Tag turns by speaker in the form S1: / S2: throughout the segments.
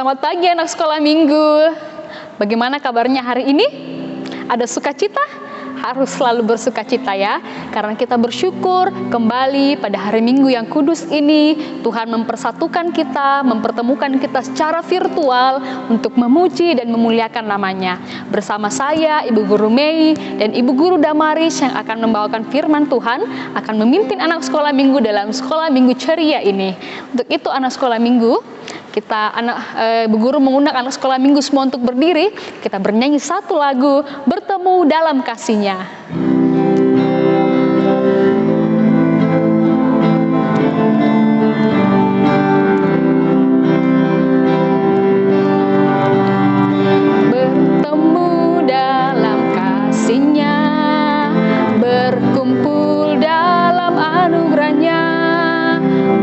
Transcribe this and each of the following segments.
S1: Selamat pagi anak sekolah minggu. Bagaimana kabarnya hari ini? Ada sukacita? Harus selalu bersukacita ya, karena kita bersyukur kembali pada hari Minggu yang kudus ini Tuhan mempersatukan kita, mempertemukan kita secara virtual untuk memuji dan memuliakan namanya. Bersama saya, Ibu Guru Mei dan Ibu Guru Damaris yang akan membawakan firman Tuhan, akan memimpin anak sekolah minggu dalam sekolah minggu ceria ini. Untuk itu anak sekolah minggu, Ibu Guru mengundang anak sekolah minggu semua untuk berdiri. Kita bernyanyi satu lagu, Bertemu Dalam Kasih-Nya. Bertemu dalam kasih-Nya, berkumpul dalam anugerah-Nya,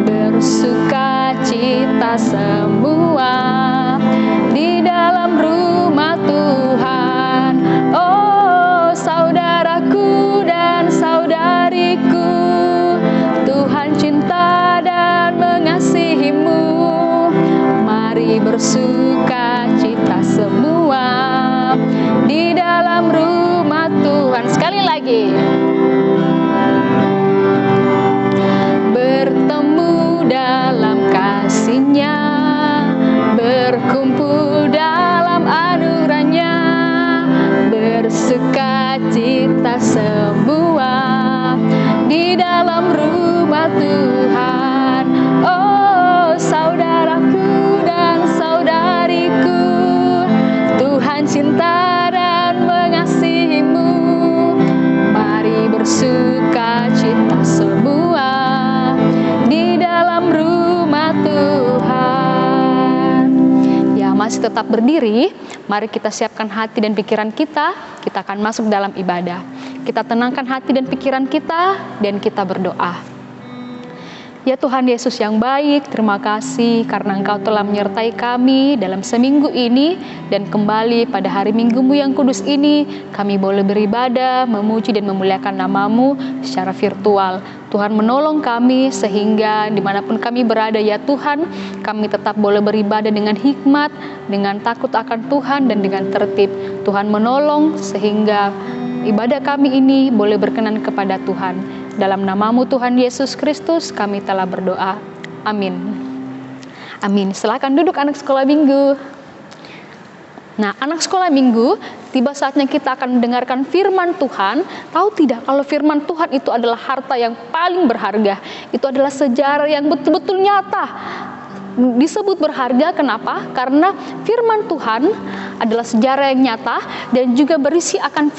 S1: bersuka cita semua di dalam rumah Tuhan. Oh saudaraku dan saudariku, Tuhan cinta dan mengasihimu. Mari bersuka cita semua di dalam rumah Tuhan. Sekali lagi. Bertemu dalam kasih-Nya, berkumpul dalam anugerah-Nya, bersuka cita semua di dalam rumah Tuhan. Oh saudaraku dan saudariku, Tuhan cinta dan mengasihimu. Mari bersuka cita semua di dalam rumah Tuhan. Ya, masih tetap berdiri. Mari kita siapkan hati dan pikiran kita. Kita akan masuk dalam ibadah. Kita tenangkan hati dan pikiran kita dan kita berdoa. Ya Tuhan Yesus yang baik, terima kasih karena Engkau telah menyertai kami dalam seminggu ini, dan kembali pada hari Minggu-Mu yang kudus ini, kami boleh beribadah, memuji dan memuliakan nama-Mu secara virtual. Tuhan menolong kami sehingga dimanapun kami berada ya Tuhan, kami tetap boleh beribadah dengan hikmat, dengan takut akan Tuhan dan dengan tertib. Tuhan menolong sehingga ibadah kami ini boleh berkenan kepada Tuhan. Dalam nama-Mu Tuhan Yesus Kristus kami telah berdoa. Amin. Amin. Silakan duduk anak sekolah minggu. Nah, anak sekolah minggu, tiba saatnya kita akan mendengarkan firman Tuhan. Tahu tidak kalau firman Tuhan itu adalah harta yang paling berharga. Itu adalah sejarah yang betul-betul nyata. Disebut berharga, kenapa? Karena firman Tuhan adalah sejarah yang nyata dan juga berisi akan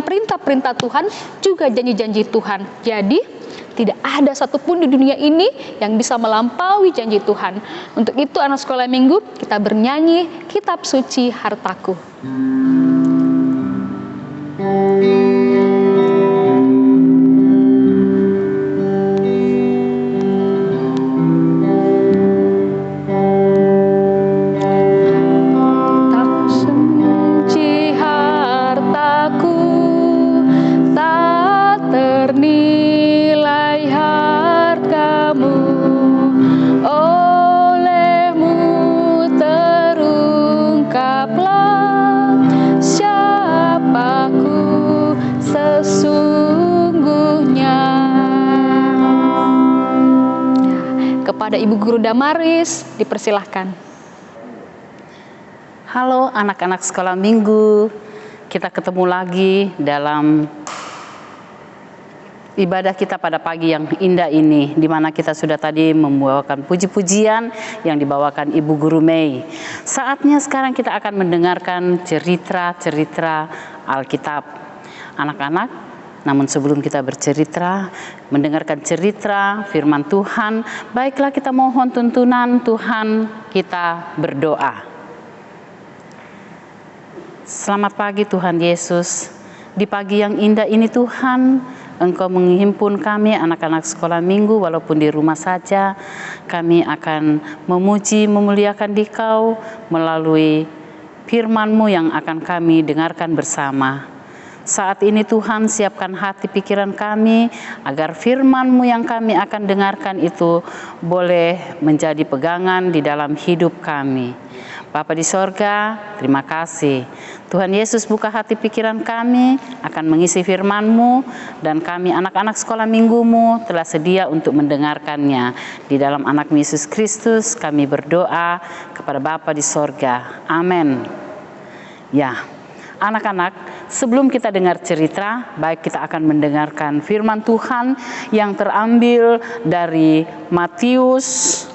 S1: perintah-perintah Tuhan, juga janji-janji Tuhan. Jadi tidak ada satupun di dunia ini yang bisa melampaui janji Tuhan. Untuk itu anak sekolah minggu, kita bernyanyi Kitab Suci Hartaku. Kepada Ibu Guru Damaris, dipersilahkan.
S2: Halo anak-anak sekolah minggu, kita ketemu lagi dalam ibadah kita pada pagi yang indah ini, di mana kita sudah tadi membawakan puji-pujian yang dibawakan Ibu Guru Mei. Saatnya sekarang kita akan mendengarkan cerita-cerita Alkitab. Anak-anak, namun sebelum kita bercerita, mendengarkan cerita firman Tuhan, baiklah kita mohon tuntunan Tuhan, kita berdoa. Selamat pagi Tuhan Yesus. Di pagi yang indah ini Tuhan, Engkau menghimpun kami anak-anak sekolah minggu walaupun di rumah saja. Kami akan memuji, memuliakan Dikau melalui firman-Mu yang akan kami dengarkan bersama. Saat ini Tuhan, siapkan hati pikiran kami agar firman-Mu yang kami akan dengarkan itu boleh menjadi pegangan di dalam hidup kami. Bapa di sorga, terima kasih. Tuhan Yesus buka hati pikiran kami akan mengisi firman-Mu, dan kami anak-anak sekolah minggu-Mu telah sedia untuk mendengarkannya. Di dalam anak Yesus Kristus kami berdoa kepada Bapa di sorga. Amin. Ya, anak-anak, sebelum kita dengar cerita, baik kita akan mendengarkan firman Tuhan yang terambil dari Markus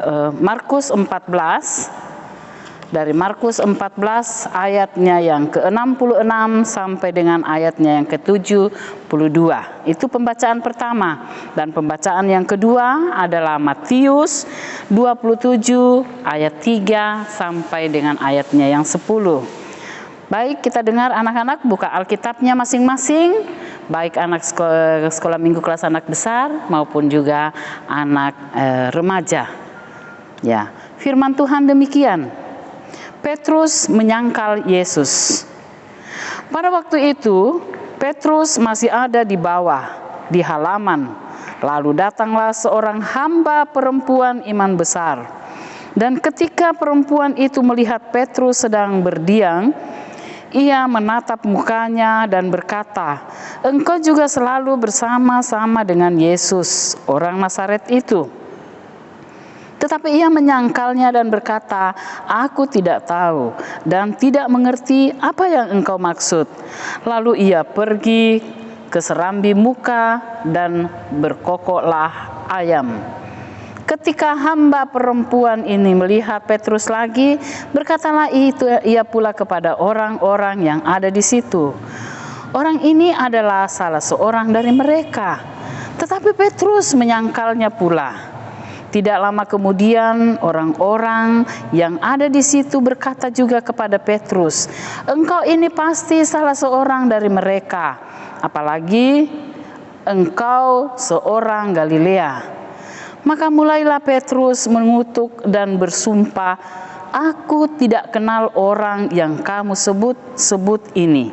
S2: 14, dari Markus 14 ayatnya yang ke-66 sampai dengan ayatnya yang ke-72. Itu pembacaan pertama. Dan pembacaan yang kedua adalah Matius 27 ayat 3 sampai dengan ayatnya yang 10. Baik, kita dengar anak-anak buka Alkitabnya masing-masing, baik anak sekolah minggu kelas anak besar maupun juga anak remaja. Ya, firman Tuhan demikian. Petrus menyangkal Yesus. Pada waktu itu, Petrus masih ada di bawah, di halaman. Lalu datanglah seorang hamba perempuan iman besar. Dan ketika perempuan itu melihat Petrus sedang berdiam, ia menatap mukanya dan berkata, "Engkau juga selalu bersama-sama dengan Yesus, orang Nazaret itu." Tetapi ia menyangkalnya dan berkata, "Aku tidak tahu dan tidak mengerti apa yang engkau maksud." Lalu ia pergi ke serambi muka dan berkokoklah ayam. Ketika hamba perempuan ini melihat Petrus lagi, berkatalah ia pula kepada orang-orang yang ada di situ, "Orang ini adalah salah seorang dari mereka." Tetapi Petrus menyangkalnya pula. Tidak lama kemudian orang-orang yang ada di situ berkata juga kepada Petrus, "Engkau ini pasti salah seorang dari mereka, apalagi engkau seorang Galilea." Maka mulailah Petrus mengutuk dan bersumpah, "Aku tidak kenal orang yang kamu sebut-sebut ini."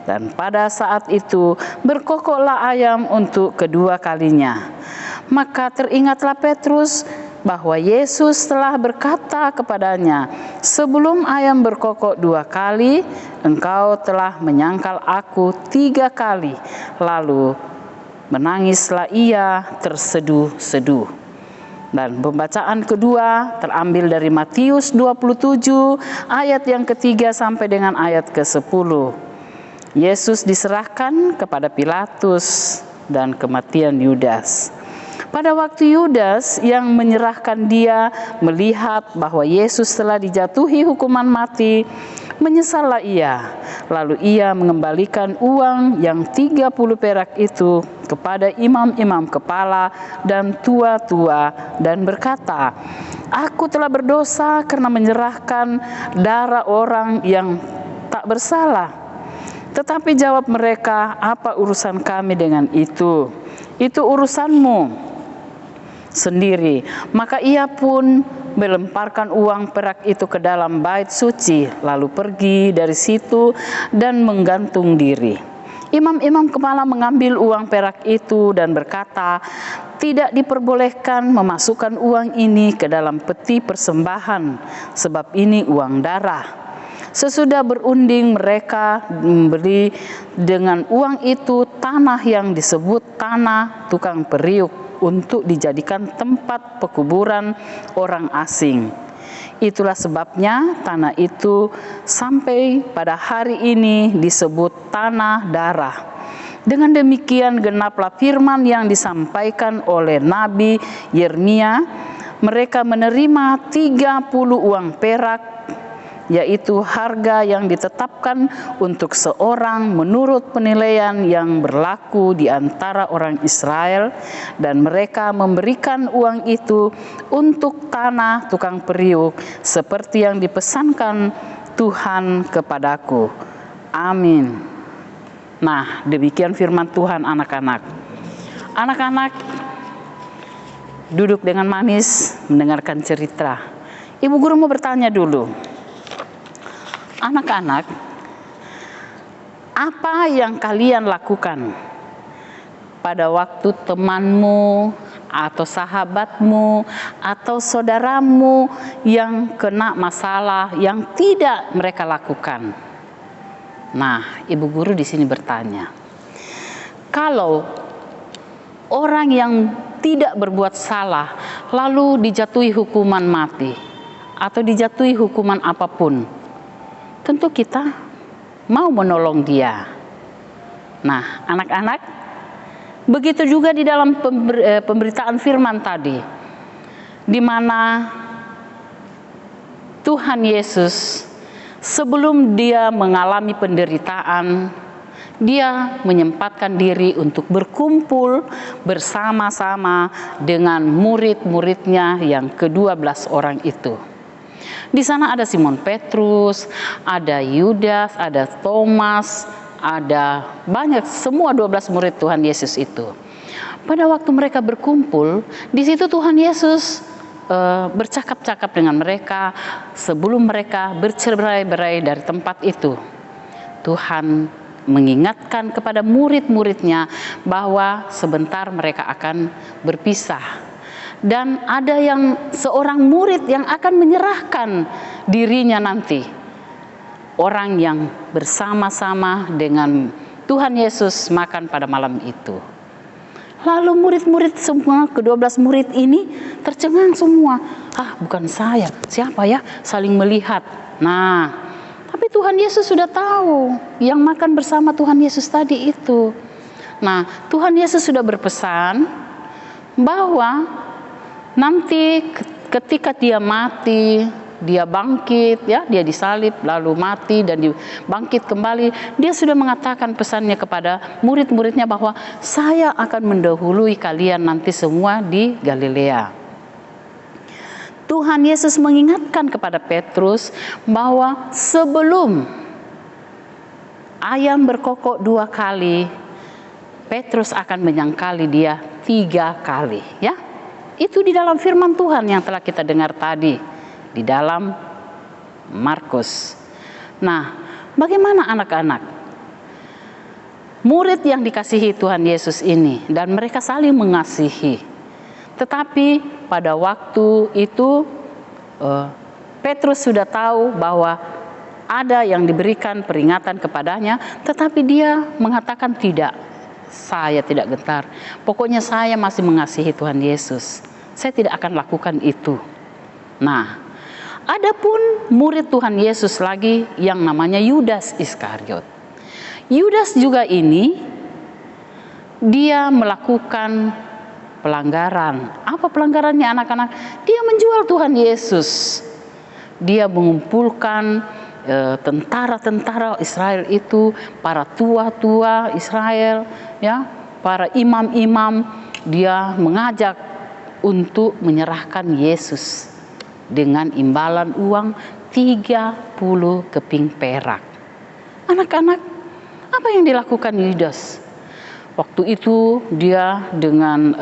S2: Dan pada saat itu berkokoklah ayam untuk kedua kalinya. Maka teringatlah Petrus bahwa Yesus telah berkata kepadanya, "Sebelum ayam berkokok 2 kali, engkau telah menyangkal aku 3 kali." Lalu menangislah ia terseduh-seduh. Dan pembacaan kedua terambil dari Matius 27 ayat yang ke-3 sampai dengan ayat ke-10. Yesus diserahkan kepada Pilatus dan kematian Yudas. Pada waktu Yudas yang menyerahkan dia melihat bahwa Yesus telah dijatuhi hukuman mati, menyesallah ia. Lalu ia mengembalikan uang yang 30 perak itu kepada imam-imam kepala dan tua-tua dan berkata, "Aku telah berdosa karena menyerahkan darah orang yang tak bersalah." Tetapi jawab mereka, "Apa urusan kami dengan itu? Itu urusanmu sendiri." Maka ia pun melemparkan uang perak itu ke dalam bait suci, lalu pergi dari situ dan menggantung diri. Imam-imam kepala mengambil uang perak itu dan berkata, "Tidak diperbolehkan memasukkan uang ini ke dalam peti persembahan, sebab ini uang darah." Sesudah berunding, mereka membeli dengan uang itu tanah yang disebut tanah tukang periuk untuk dijadikan tempat pekuburan orang asing. Itulah sebabnya tanah itu sampai pada hari ini disebut tanah darah. Dengan demikian genaplah firman yang disampaikan oleh Nabi Yeremia, "Mereka menerima 30 uang perak, yaitu harga yang ditetapkan untuk seorang menurut penilaian yang berlaku di antara orang Israel, dan mereka memberikan uang itu untuk tanah tukang periuk seperti yang dipesankan Tuhan kepadaku." Amin. Nah, demikian firman Tuhan anak-anak. Anak-anak duduk dengan manis mendengarkan cerita. Ibu guru mau bertanya dulu. Anak-anak, apa yang kalian lakukan pada waktu temanmu atau sahabatmu atau saudaramu yang kena masalah yang tidak mereka lakukan. Nah, Ibu Guru di sini bertanya, kalau orang yang tidak berbuat salah lalu dijatuhi hukuman mati atau dijatuhi hukuman apapun, tentu kita mau menolong dia. Nah, anak-anak, begitu juga di dalam pemberitaan firman tadi, di mana Tuhan Yesus sebelum dia mengalami penderitaan, dia menyempatkan diri untuk berkumpul bersama-sama dengan murid-muridnya yang ke-12 orang itu. Di sana ada Simon Petrus, ada Yudas, ada Thomas, ada banyak, semua 12 murid Tuhan Yesus itu. Pada waktu mereka berkumpul, di situ Tuhan Yesus bercakap-cakap dengan mereka sebelum mereka bercerai-berai dari tempat itu. Tuhan mengingatkan kepada murid-muridnya bahwa sebentar mereka akan berpisah. Dan ada seorang murid yang akan menyerahkan dirinya nanti. Orang yang bersama-sama dengan Tuhan Yesus makan pada malam itu. Lalu murid-murid semua, ke-12 murid ini tercengang semua. Bukan saya, siapa ya? Saling melihat. Nah, tapi Tuhan Yesus sudah tahu yang makan bersama Tuhan Yesus tadi itu. Nah, Tuhan Yesus sudah berpesan bahwa nanti ketika dia mati, dia bangkit, ya, dia disalib lalu mati dan dibangkit kembali. Dia sudah mengatakan pesannya kepada murid-muridnya bahwa saya akan mendahului kalian nanti semua di Galilea. Tuhan Yesus mengingatkan kepada Petrus bahwa sebelum ayam berkokok 2 kali, Petrus akan menyangkali dia 3 kali, ya. Itu di dalam firman Tuhan yang telah kita dengar tadi di dalam Markus. Nah, bagaimana anak-anak? Murid yang dikasihi Tuhan Yesus ini dan mereka saling mengasihi. Tetapi pada waktu itu Petrus sudah tahu bahwa ada yang diberikan peringatan kepadanya, tetapi dia mengatakan tidak. Saya tidak gentar. Pokoknya saya masih mengasihi Tuhan Yesus. Saya tidak akan lakukan itu. Nah, adapun murid Tuhan Yesus lagi yang namanya Yudas Iskariot. Yudas juga ini dia melakukan pelanggaran. Apa pelanggarannya anak-anak? Dia menjual Tuhan Yesus. Dia mengumpulkan tentara-tentara Israel itu, para tua-tua Israel, ya, para imam-imam, dia mengajak untuk menyerahkan Yesus dengan imbalan uang 30 keping perak. Anak-anak, apa yang dilakukan Yudas? Waktu itu dia dengan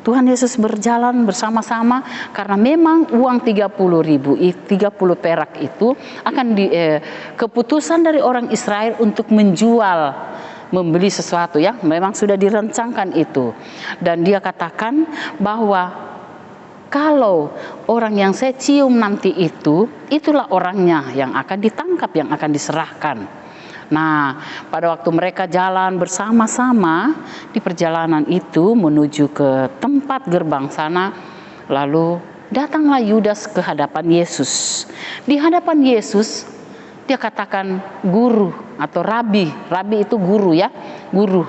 S2: Tuhan Yesus berjalan bersama-sama karena memang uang 30 perak itu akan keputusan dari orang Israel untuk membeli sesuatu, ya, memang sudah direncangkan itu. Dan dia katakan bahwa kalau orang yang saya cium nanti itulah orangnya yang akan ditangkap, yang akan diserahkan. Nah, pada waktu mereka jalan bersama-sama di perjalanan itu menuju ke tempat gerbang sana, lalu datanglah Yudas ke hadapan Yesus. Di hadapan Yesus dia katakan guru atau rabi. Rabi itu guru, ya, guru.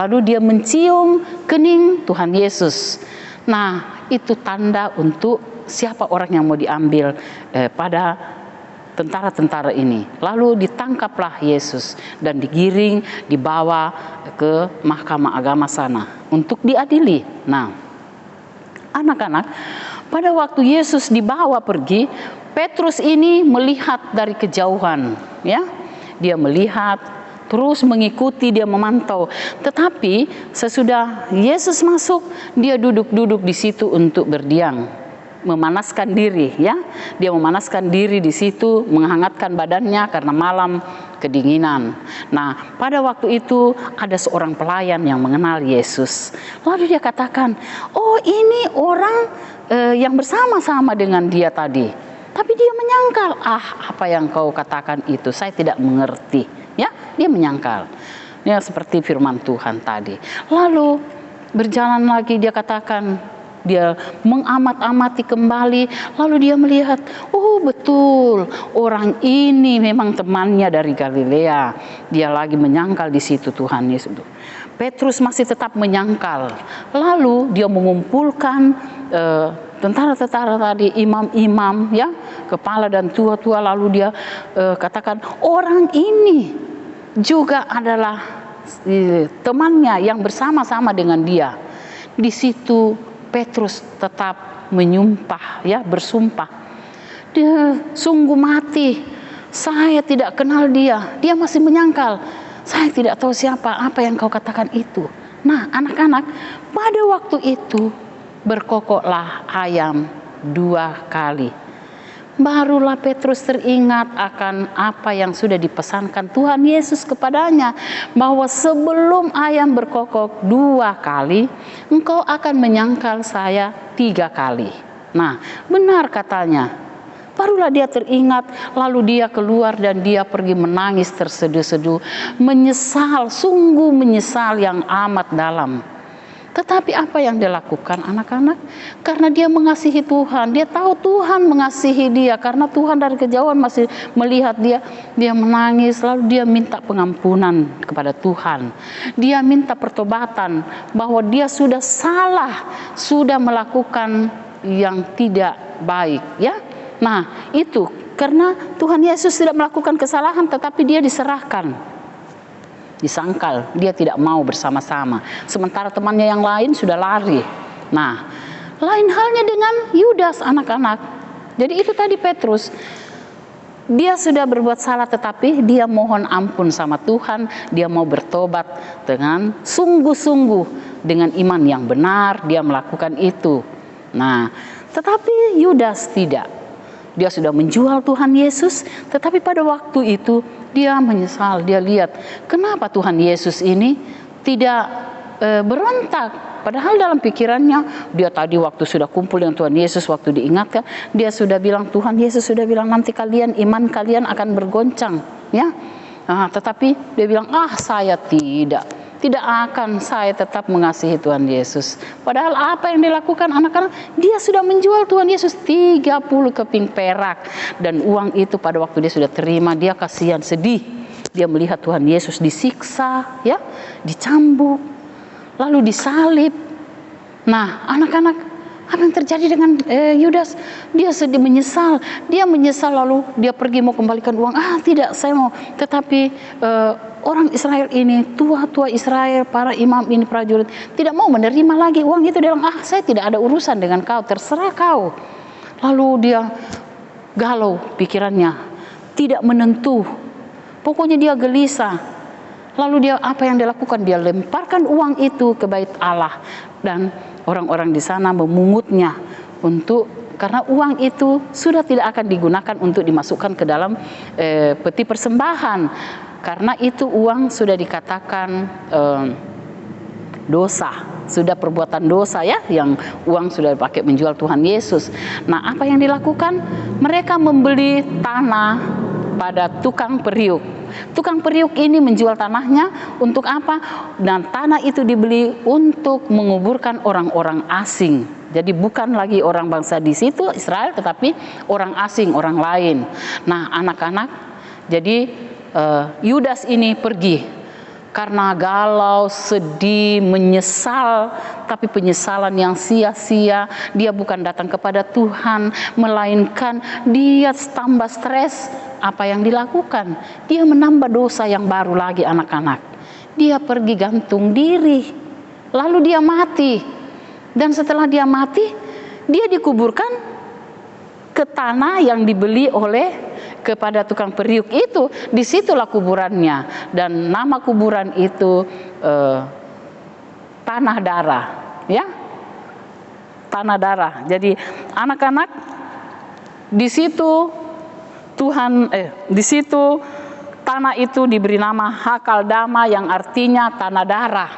S2: Lalu dia mencium kening Tuhan Yesus. Nah, itu tanda untuk siapa orang yang mau diambil pada tentara-tentara ini. Lalu ditangkaplah Yesus dan digiring, dibawa ke mahkamah agama sana untuk diadili. Nah, anak-anak, pada waktu Yesus dibawa pergi, Petrus ini melihat dari kejauhan, ya. Dia melihat, terus mengikuti, dia memantau. Tetapi sesudah Yesus masuk, dia duduk-duduk di situ untuk berdiam, memanaskan diri, ya. Dia memanaskan diri di situ, menghangatkan badannya karena malam kedinginan. Nah, pada waktu itu ada seorang pelayan yang mengenal Yesus. Lalu dia katakan, oh ini orang yang bersama-sama dengan dia tadi. Tapi dia menyangkal, apa yang kau katakan itu saya tidak mengerti. Ya, dia menyangkal. Ya, seperti firman Tuhan tadi. Lalu berjalan lagi dia katakan, dia mengamat-amati kembali, lalu dia melihat, oh betul, orang ini memang temannya dari Galilea. Dia lagi menyangkal di situ Tuhan Yesus. Petrus masih tetap menyangkal. Lalu dia mengumpulkan tentara-tentara tadi, imam-imam, ya, kepala dan tua-tua. Lalu dia katakan, orang ini juga adalah temannya yang bersama-sama dengan dia. Di situ Petrus tetap menyumpah, ya, bersumpah. Dia sungguh mati, saya tidak kenal dia. Dia masih menyangkal, saya tidak tahu siapa, apa yang kau katakan itu. Nah, anak-anak, pada waktu itu berkokoklah ayam 2 kali. Barulah Petrus teringat akan apa yang sudah dipesankan Tuhan Yesus kepadanya, bahwa sebelum ayam berkokok 2 kali, engkau akan menyangkal saya 3 kali. Nah, benar katanya. Barulah dia teringat, lalu dia keluar dan dia pergi menangis terseduh-seduh, menyesal, sungguh menyesal yang amat dalam. Tetapi apa yang dia lakukan, anak-anak? Karena dia mengasihi Tuhan, dia tahu Tuhan mengasihi dia, karena Tuhan dari kejauhan masih melihat dia. Dia menangis, lalu dia minta pengampunan kepada Tuhan. Dia minta pertobatan bahwa dia sudah salah, sudah melakukan yang tidak baik, ya. Nah, itu karena Tuhan Yesus tidak melakukan kesalahan, tetapi dia diserahkan, disangkal, dia tidak mau bersama-sama. Sementara temannya yang lain sudah lari. Nah, lain halnya dengan Yudas, anak-anak. Jadi itu tadi Petrus, dia sudah berbuat salah tetapi dia mohon ampun sama Tuhan, dia mau bertobat dengan sungguh-sungguh, dengan iman yang benar, dia melakukan itu. Nah, tetapi Yudas tidak. Dia sudah menjual Tuhan Yesus, tetapi pada waktu itu dia menyesal. Dia lihat, kenapa Tuhan Yesus ini tidak berontak? Padahal dalam pikirannya, dia tadi waktu sudah kumpul dengan Tuhan Yesus, waktu diingatkan, dia sudah bilang, Tuhan Yesus sudah bilang, nanti kalian, iman kalian akan bergoncang, ya. Nah, tetapi dia bilang, saya tidak akan, saya tetap mengasihi Tuhan Yesus. Padahal apa yang dilakukan anak-anak, dia sudah menjual Tuhan Yesus 30 keping perak. Dan uang itu pada waktu dia sudah terima, dia kasihan, sedih. Dia melihat Tuhan Yesus disiksa, ya, dicambuk, lalu disalib. Nah, anak-anak, apa yang terjadi dengan Yudas? Dia sedih, menyesal. Dia menyesal, lalu dia pergi mau kembalikan uang. Tidak, saya mau. Tetapi orang Israel ini, tua-tua Israel, para imam ini, prajurit, tidak mau menerima lagi uang itu. Dia bilang, saya tidak ada urusan dengan kau, terserah kau. Lalu dia galau pikirannya, tidak menentu. Pokoknya dia gelisah. Lalu dia, apa yang dia lakukan? Dia lemparkan uang itu ke bait Allah. Dan orang-orang di sana memungutnya karena uang itu sudah tidak akan digunakan untuk dimasukkan ke dalam peti persembahan. Karena itu uang sudah dikatakan dosa, sudah perbuatan dosa, ya, yang uang sudah dipakai menjual Tuhan Yesus. Nah, apa yang dilakukan? Mereka membeli tanah pada tukang periuk. Tukang periuk ini menjual tanahnya untuk apa? Dan tanah itu dibeli untuk menguburkan orang-orang asing. Jadi bukan lagi orang bangsa di situ Israel, tetapi orang asing, orang lain. Nah, anak-anak, jadi Yudas ini pergi karena galau, sedih, menyesal, tapi penyesalan yang sia-sia. Dia bukan datang kepada Tuhan, melainkan dia tambah stres. Apa yang dilakukan? Dia menambah dosa yang baru lagi, anak-anak. Dia pergi gantung diri, lalu dia mati. Dan setelah dia mati, dia dikuburkan ke tanah yang dibeli kepada tukang periuk itu. Disitulah kuburannya, dan nama kuburan itu tanah darah, ya, tanah darah. Jadi anak-anak, di situ di situ tanah itu diberi nama Hakaldama yang artinya tanah darah.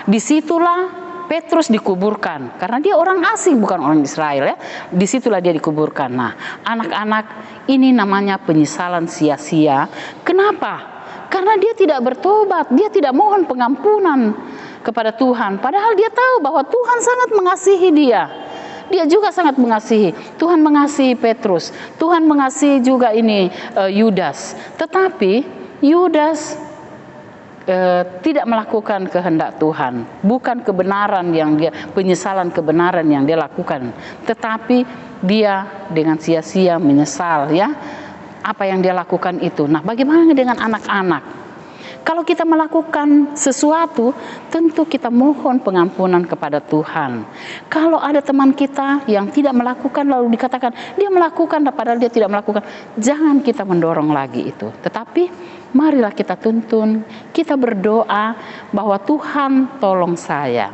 S2: Disitulah Petrus dikuburkan, karena dia orang asing bukan orang Israel ya. Disitulah dia dikuburkan. Nah, anak-anak, ini namanya penyesalan sia-sia. Kenapa? Karena dia tidak bertobat, dia tidak mohon pengampunan kepada Tuhan. Padahal dia tahu bahwa Tuhan sangat mengasihi dia. Dia juga sangat mengasihi. Tuhan mengasihi Petrus, Tuhan mengasihi juga ini Yudas. Tetapi Yudas tidak melakukan kehendak Tuhan, bukan kebenaran yang dia, penyesalan kebenaran yang dia lakukan, tetapi dia dengan sia-sia menyesal ya apa yang dia lakukan itu. Nah, bagaimana dengan anak-anak? Kalau kita melakukan sesuatu, tentu kita mohon pengampunan kepada Tuhan. Kalau ada teman kita yang tidak melakukan lalu dikatakan dia melakukan padahal dia tidak melakukan, jangan kita mendorong lagi itu. Tetapi marilah kita tuntun, kita berdoa bahwa Tuhan tolong saya.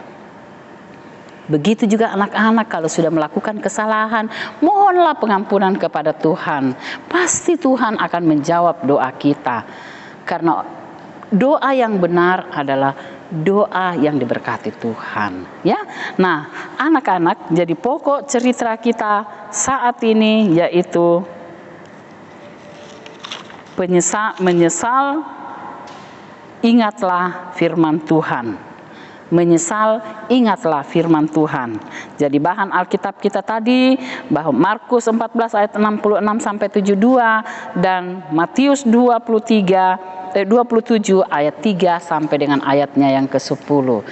S2: Begitu juga anak-anak kalau sudah melakukan kesalahan, mohonlah pengampunan kepada Tuhan. Pasti Tuhan akan menjawab doa kita. Karena doa yang benar adalah doa yang diberkati Tuhan, ya. Nah, anak-anak, jadi pokok cerita kita saat ini yaitu menyesal, ingatlah firman Tuhan. Menyesal, ingatlah firman Tuhan. Jadi bahan Alkitab kita tadi bahwa Markus 14 ayat 66 sampai 72 dan Matius 27 ayat 3 sampai dengan ayatnya yang ke-10.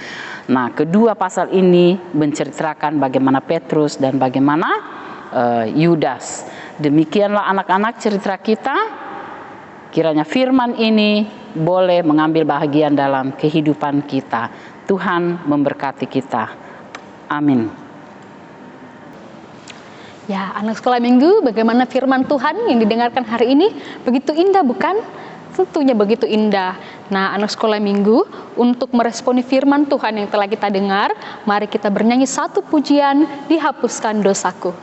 S2: Nah, kedua pasal ini menceritakan bagaimana Petrus dan bagaimana Yudas. Demikianlah anak-anak cerita kita. Kiranya firman ini boleh mengambil bahagian dalam kehidupan kita. Tuhan memberkati kita. Amin.
S1: Ya, anak sekolah minggu, bagaimana firman Tuhan yang didengarkan hari ini? Begitu indah bukan? Tentunya begitu indah. Nah, anak sekolah minggu, untuk meresponi firman Tuhan yang telah kita dengar, mari kita bernyanyi satu pujian, Dihapuskan Dosaku.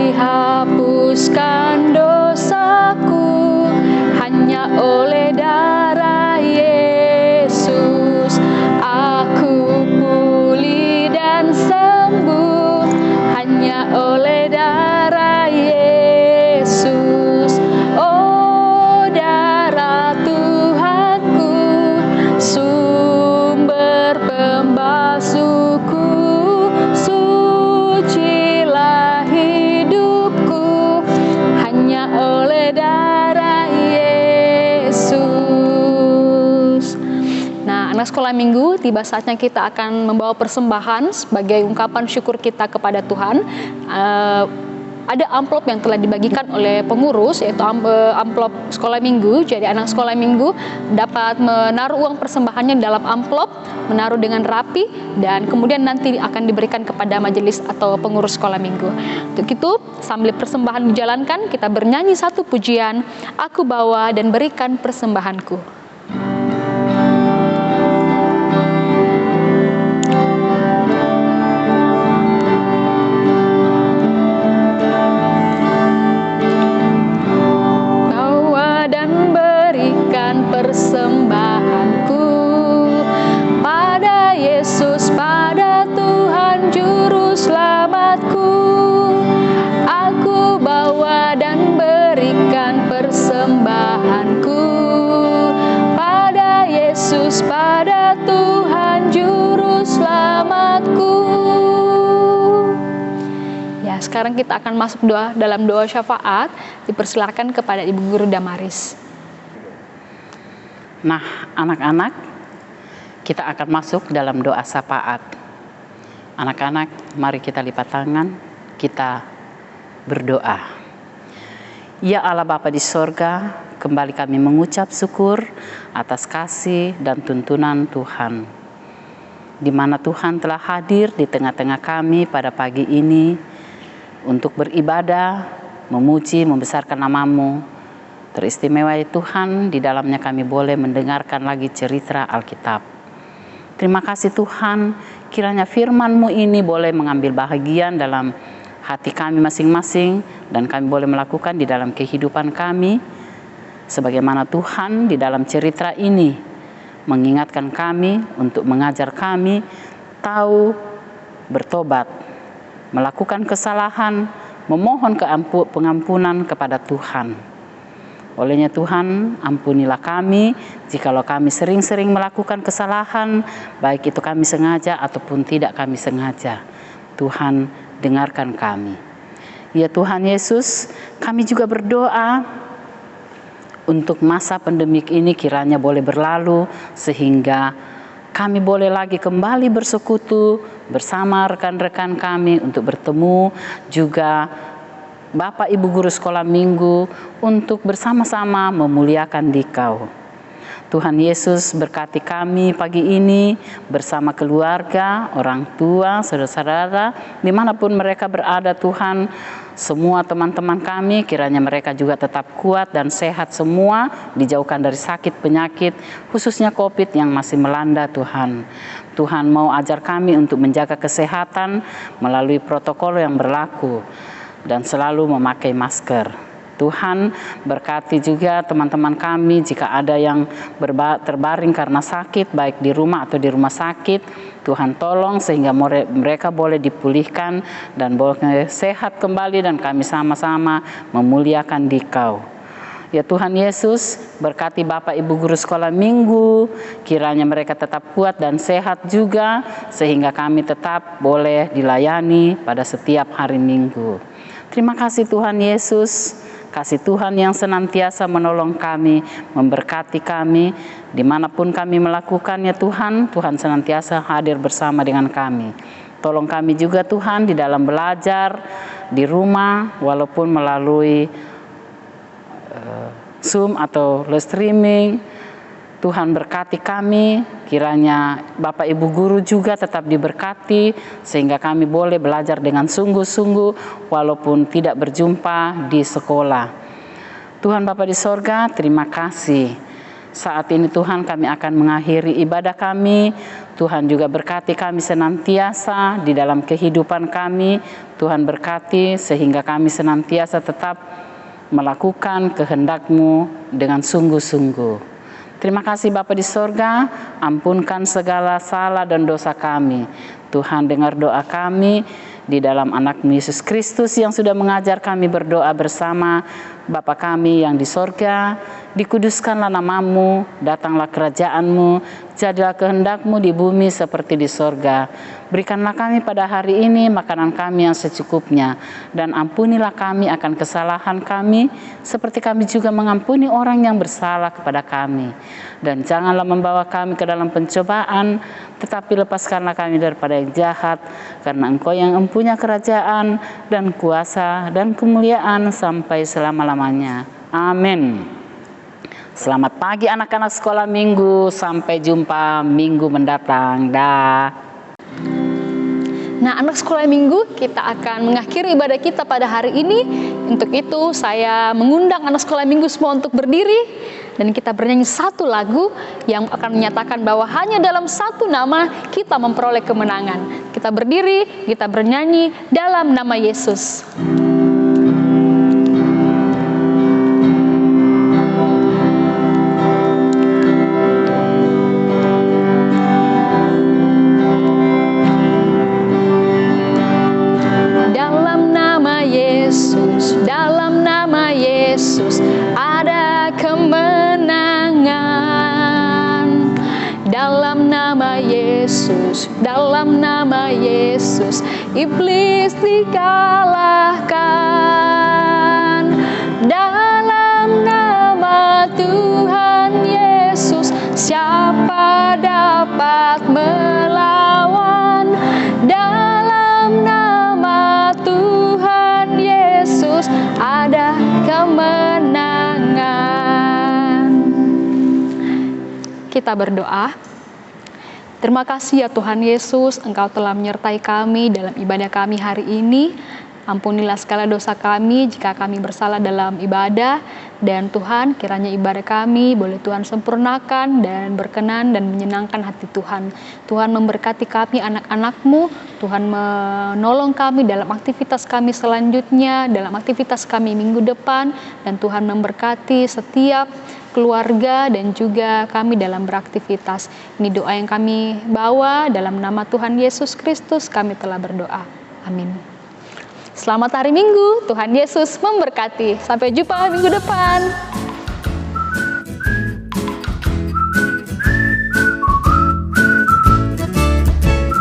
S1: Dihapuskan dosaku hanya oleh darah Yesus, aku pulih dan sembuh hanya oleh darah Yesus. Oh, darah Tuhanku, sumber pembasuhku, sucilah hidupku hanya oleh darah Yesus. Nah, anak sekolah minggu, tiba saatnya kita akan membawa persembahan sebagai ungkapan syukur kita kepada Tuhan. Ada amplop yang telah dibagikan oleh pengurus, yaitu amplop sekolah minggu. Jadi anak sekolah minggu dapat menaruh uang persembahannya dalam amplop, menaruh dengan rapi, dan kemudian nanti akan diberikan kepada majelis atau pengurus sekolah minggu. Untuk itu, sambil persembahan dijalankan, kita bernyanyi satu pujian, Aku bawa dan berikan persembahanku. Persembahanku pada Yesus, pada Tuhan Juru Selamatku. Aku bawa dan berikan persembahanku pada Yesus, pada Tuhan Juru Selamatku. Ya, sekarang kita akan masuk dalam doa syafaat. Dipersilakan kepada Ibu Guru Damaris.
S2: Nah, anak-anak, kita akan masuk dalam doa syafaat. Anak-anak, mari kita lipat tangan, kita berdoa. Ya Allah Bapa di sorga, kembali kami mengucap syukur atas kasih dan tuntunan Tuhan, di mana Tuhan telah hadir di tengah-tengah kami pada pagi ini untuk beribadah, memuji, membesarkan nama-Mu. Teristimewa ya Tuhan, di dalamnya kami boleh mendengarkan lagi cerita Alkitab. Terima kasih Tuhan, kiranya firman-Mu ini boleh mengambil bahagian dalam hati kami masing-masing, dan kami boleh melakukan di dalam kehidupan kami, sebagaimana Tuhan di dalam cerita ini mengingatkan kami untuk mengajar kami tahu bertobat, melakukan kesalahan, memohon pengampunan kepada Tuhan. Olehnya Tuhan, ampunilah kami jikalau kami sering-sering melakukan kesalahan, baik itu kami sengaja ataupun tidak kami sengaja. Tuhan, dengarkan kami. Ya Tuhan Yesus, kami juga berdoa untuk masa pandemik ini kiranya boleh berlalu, sehingga kami boleh lagi kembali bersekutu bersama rekan-rekan kami untuk bertemu, juga Bapak Ibu guru sekolah minggu untuk bersama-sama memuliakan Dikau. Tuhan Yesus, berkati kami pagi ini bersama keluarga, orang tua, saudara-saudara, dimanapun mereka berada Tuhan. Semua teman-teman kami kiranya mereka juga tetap kuat dan sehat semua, dijauhkan dari sakit penyakit, khususnya COVID yang masih melanda Tuhan. Tuhan mau ajar kami untuk menjaga kesehatan melalui protokol yang berlaku dan selalu memakai masker. Tuhan, berkati juga teman-teman kami jika ada yang terbaring karena sakit, baik di rumah atau di rumah sakit. Tuhan tolong sehingga mereka boleh dipulihkan dan boleh sehat kembali, dan kami sama-sama memuliakan Dikau. Ya Tuhan Yesus, berkati Bapak Ibu guru sekolah minggu, kiranya mereka tetap kuat dan sehat juga, sehingga kami tetap boleh dilayani pada setiap hari Minggu. Terima kasih Tuhan Yesus, kasih Tuhan yang senantiasa menolong kami, memberkati kami, dimanapun kami melakukannya Tuhan, Tuhan senantiasa hadir bersama dengan kami. Tolong kami juga Tuhan di dalam belajar, di rumah, walaupun melalui Zoom atau live streaming. Tuhan berkati kami, kiranya Bapak Ibu guru juga tetap diberkati, sehingga kami boleh belajar dengan sungguh-sungguh walaupun tidak berjumpa di sekolah. Tuhan Bapa di sorga, terima kasih. Saat ini Tuhan kami akan mengakhiri ibadah kami. Tuhan juga berkati kami senantiasa di dalam kehidupan kami. Tuhan berkati sehingga kami senantiasa tetap melakukan kehendak-Mu dengan sungguh-sungguh. Terima kasih Bapa di sorga, ampunkan segala salah dan dosa kami. Tuhan dengar doa kami di dalam anak-Mu Yesus Kristus yang sudah mengajar kami berdoa bersama. Bapa kami yang di sorga, dikuduskanlah nama-Mu, datanglah kerajaan-Mu, jadilah kehendak-Mu di bumi seperti di sorga. Berikanlah kami pada hari ini makanan kami yang secukupnya, dan ampunilah kami akan kesalahan kami, seperti kami juga mengampuni orang yang bersalah kepada kami. Dan janganlah membawa kami ke dalam pencobaan, tetapi lepaskanlah kami daripada yang jahat, karena Engkau yang mempunyai kerajaan dan kuasa dan kemuliaan sampai selama-lamanya. Amin. Selamat pagi anak-anak sekolah minggu, sampai jumpa minggu mendatang. Dah.
S1: Nah, anak sekolah minggu, kita akan mengakhiri ibadah kita pada hari ini. Untuk itu, saya mengundang anak sekolah minggu semua untuk berdiri, dan kita bernyanyi satu lagu yang akan menyatakan bahwa hanya dalam satu nama kita memperoleh kemenangan. Kita berdiri, kita bernyanyi dalam nama Yesus. Dalam nama Yesus ada kemenangan. Dalam nama Yesus, dalam nama Yesus, iblis dikalahkan. Dalam nama Tuhan Yesus, siapa dapat melawan? Dalam nama Tuhan Yesus ada kemenangan. Kita berdoa. Terima kasih ya Tuhan Yesus, Engkau telah menyertai kami dalam ibadah kami hari ini. Ampunilah segala dosa kami jika kami bersalah dalam ibadah. Dan Tuhan, kiranya ibadah kami boleh Tuhan sempurnakan dan berkenan dan menyenangkan hati Tuhan. Tuhan memberkati kami anak-anak-Mu, Tuhan menolong kami dalam aktivitas kami selanjutnya, dalam aktivitas kami minggu depan, dan Tuhan memberkati setiap keluarga dan juga kami dalam beraktivitas. Ini doa yang kami bawa dalam nama Tuhan Yesus Kristus kami telah berdoa. Amin. Selamat hari Minggu, Tuhan Yesus memberkati. Sampai jumpa minggu depan.